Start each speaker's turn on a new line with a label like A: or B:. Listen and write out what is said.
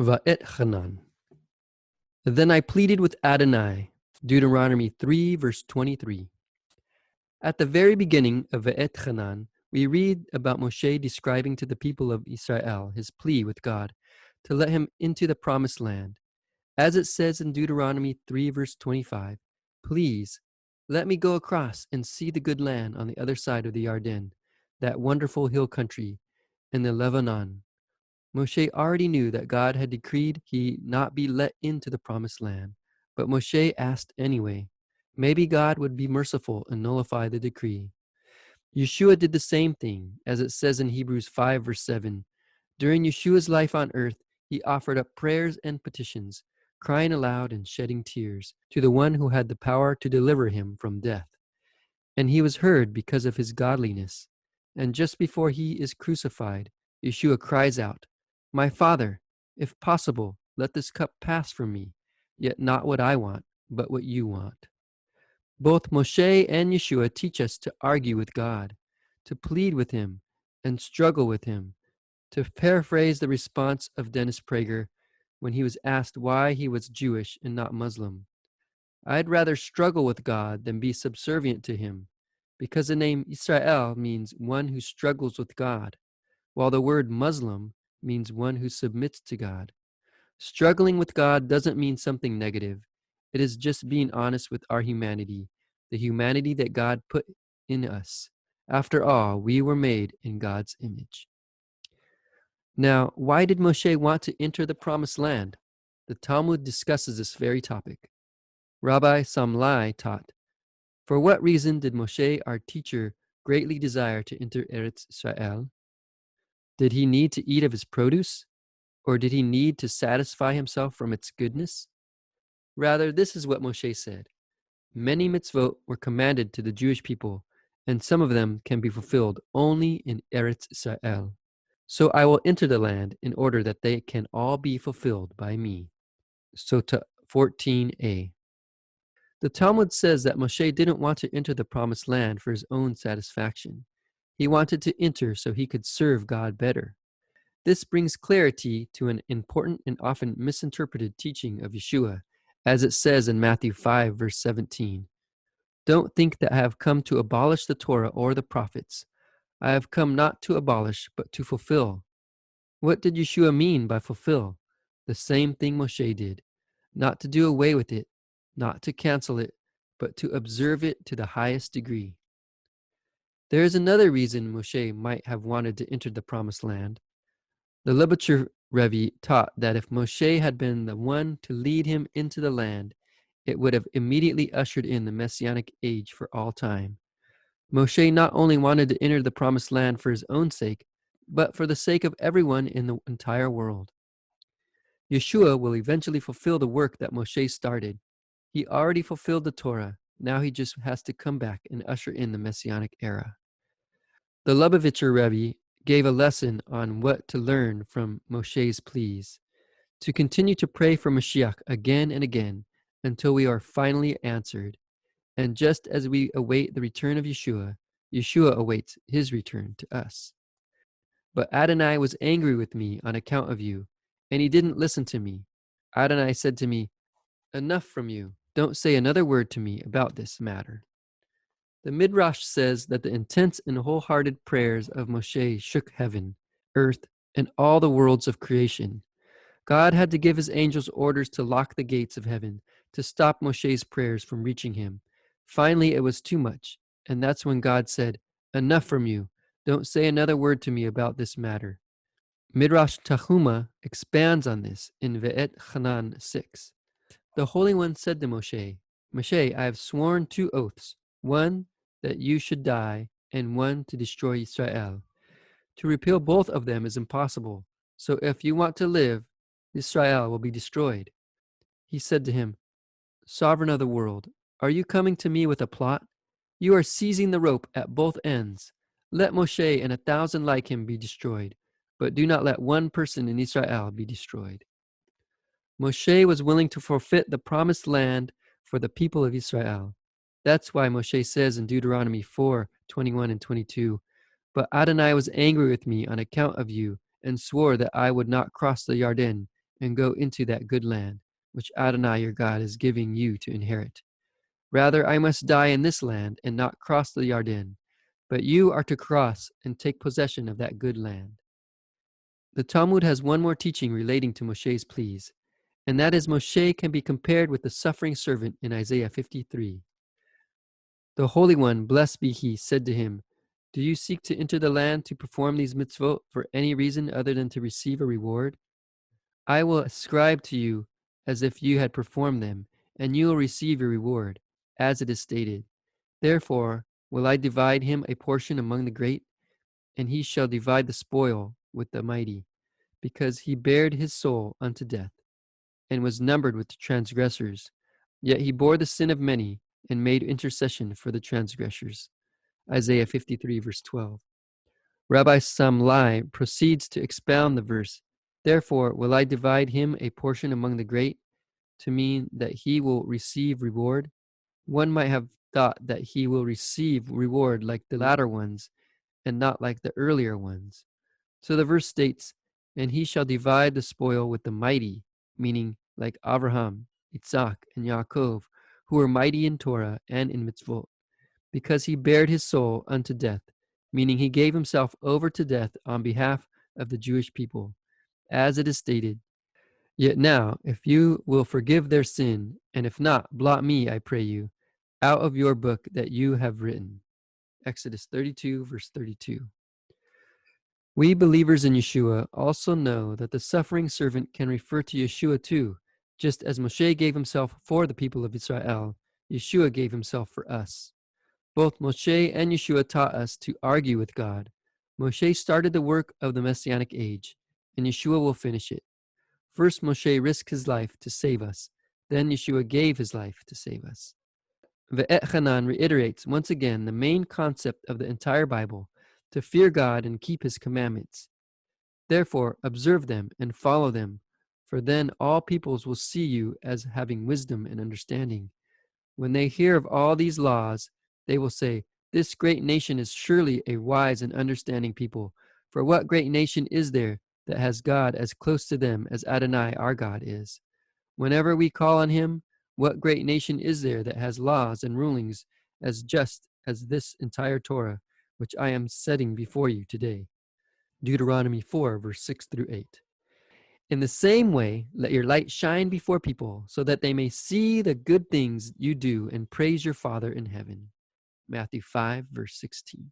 A: Va'etchanan. Then I pleaded with Adonai. Deuteronomy 3, verse 23. At the very beginning of Va'etchanan, we read about Moshe describing to the people of Israel his plea with God to let him into the promised land. As it says in Deuteronomy 3, verse 25, please let me go across and see the good land on the other side of the Yarden, that wonderful hill country in the Lebanon. Moshe already knew that God had decreed he not be let into the promised land, but Moshe asked anyway. Maybe God would be merciful and nullify the decree. Yeshua did the same thing, as it says in Hebrews 5, verse 7. During Yeshua's life on earth, he offered up prayers and petitions, crying aloud and shedding tears, to the one who had the power to deliver him from death. And he was heard because of his godliness. And just before he is crucified, Yeshua cries out, "My Father, if possible, let this cup pass from me, yet not what I want, but what you want." Both Moshe and Yeshua teach us to argue with God, to plead with him, and struggle with him. To paraphrase the response of Dennis Prager when he was asked why he was Jewish and not Muslim, I'd rather struggle with God than be subservient to him, because the name Israel means one who struggles with God, while the word Muslim means one who submits to God. Struggling with God doesn't mean something negative. It is just being honest with our humanity, the humanity that God put in us. After all, we were made in God's image. Now, why did Moshe want to enter the promised land? The Talmud discusses this very topic. Rabbi Samlai taught, "For what reason did Moshe, our teacher, greatly desire to enter Eretz Israel? Did he need to eat of his produce? Or did he need to satisfy himself from its goodness? Rather, this is what Moshe said. Many mitzvot were commanded to the Jewish people, and some of them can be fulfilled only in Eretz Israel. So I will enter the land in order that they can all be fulfilled by me." Sota 14a. The Talmud says that Moshe didn't want to enter the promised land for his own satisfaction. He wanted to enter so he could serve God better. This brings clarity to an important and often misinterpreted teaching of Yeshua, as it says in Matthew 5, verse 17. "Don't think that I have come to abolish the Torah or the prophets. I have come not to abolish, but to fulfill." What did Yeshua mean by fulfill? The same thing Moshe did. Not to do away with it, not to cancel it, but to observe it to the highest degree. There is another reason Moshe might have wanted to enter the promised land. The Lubavitcher Rebbe taught that if Moshe had been the one to lead him into the land, it would have immediately ushered in the Messianic age for all time. Moshe not only wanted to enter the promised land for his own sake, but for the sake of everyone in the entire world. Yeshua will eventually fulfill the work that Moshe started. He already fulfilled the Torah. Now he just has to come back and usher in the Messianic era. The Lubavitcher Rebbe gave a lesson on what to learn from Moshe's pleas, to continue to pray for Mashiach again and again until we are finally answered. And just as we await the return of Yeshua, Yeshua awaits his return to us. "But Adonai was angry with me on account of you, and he didn't listen to me. Adonai said to me, 'Enough from you. Don't say another word to me about this matter.'" The Midrash says that the intense and wholehearted prayers of Moshe shook heaven, earth, and all the worlds of creation. God had to give his angels orders to lock the gates of heaven, to stop Moshe's prayers from reaching him. Finally, it was too much, and that's when God said, "Enough from you. Don't say another word to me about this matter." Midrash Tahuma expands on this in Ve'et Chanan 6. The Holy One said to Moshe, "Moshe, I have sworn 2 oaths, one that you should die, and one to destroy Israel. To repeal both of them is impossible, so if you want to live, Israel will be destroyed." He said to him, "Sovereign of the world, are you coming to me with a plot? You are seizing the rope at both ends. Let Moshe and 1,000 like him be destroyed, but do not let one person in Israel be destroyed." Moshe was willing to forfeit the promised land for the people of Israel. That's why Moshe says in Deuteronomy 4, 21 and 22, "But Adonai was angry with me on account of you and swore that I would not cross the Yarden and go into that good land, which Adonai your God is giving you to inherit. Rather, I must die in this land and not cross the Yarden, but you are to cross and take possession of that good land. The Talmud has one more teaching relating to Moshe's pleas, and that is Moshe can be compared with the suffering servant in Isaiah 53. The Holy One, blessed be He, said to him, "Do you seek to enter the land to perform these mitzvot for any reason other than to receive a reward? I will ascribe to you as if you had performed them, and you will receive your reward, as it is stated. Therefore will I divide him a portion among the great, and he shall divide the spoil with the mighty, because he bared his soul unto death, and was numbered with the transgressors. Yet he bore the sin of many, and made intercession for the transgressors." Isaiah 53, verse 12. Rabbi Samlai proceeds to expound the verse, "Therefore will I divide him a portion among the great," to mean that he will receive reward. One might have thought that he will receive reward like the latter ones, and not like the earlier ones. So the verse states, "And he shall divide the spoil with the mighty," meaning like Avraham, Isaac, and Yaakov, who were mighty in Torah and in mitzvot, because he bared his soul unto death, meaning he gave himself over to death on behalf of the Jewish people, as it is stated, "Yet now, if you will forgive their sin, and if not, blot me, I pray you, out of your book that you have written." Exodus 32, verse 32. We believers in Yeshua also know that the suffering servant can refer to Yeshua too. Just as Moshe gave himself for the people of Israel, Yeshua gave himself for us. Both Moshe and Yeshua taught us to argue with God. Moshe started the work of the Messianic age, and Yeshua will finish it. First, Moshe risked his life to save us. Then Yeshua gave his life to save us. Ve'et Hanan reiterates once again the main concept of the entire Bible, to fear God and keep his commandments. Therefore, observe them and follow them, for then all peoples will see you as having wisdom and understanding. When they hear of all these laws, they will say, "This great nation is surely a wise and understanding people. For what great nation is there that has God as close to them as Adonai our God is? Whenever we call on him, what great nation is there that has laws and rulings as just as this entire Torah, which I am setting before you today?" Deuteronomy 4, verse 6 through 8. In the same way, let your light shine before people, so that they may see the good things you do and praise your Father in heaven. Matthew 5, verse 16.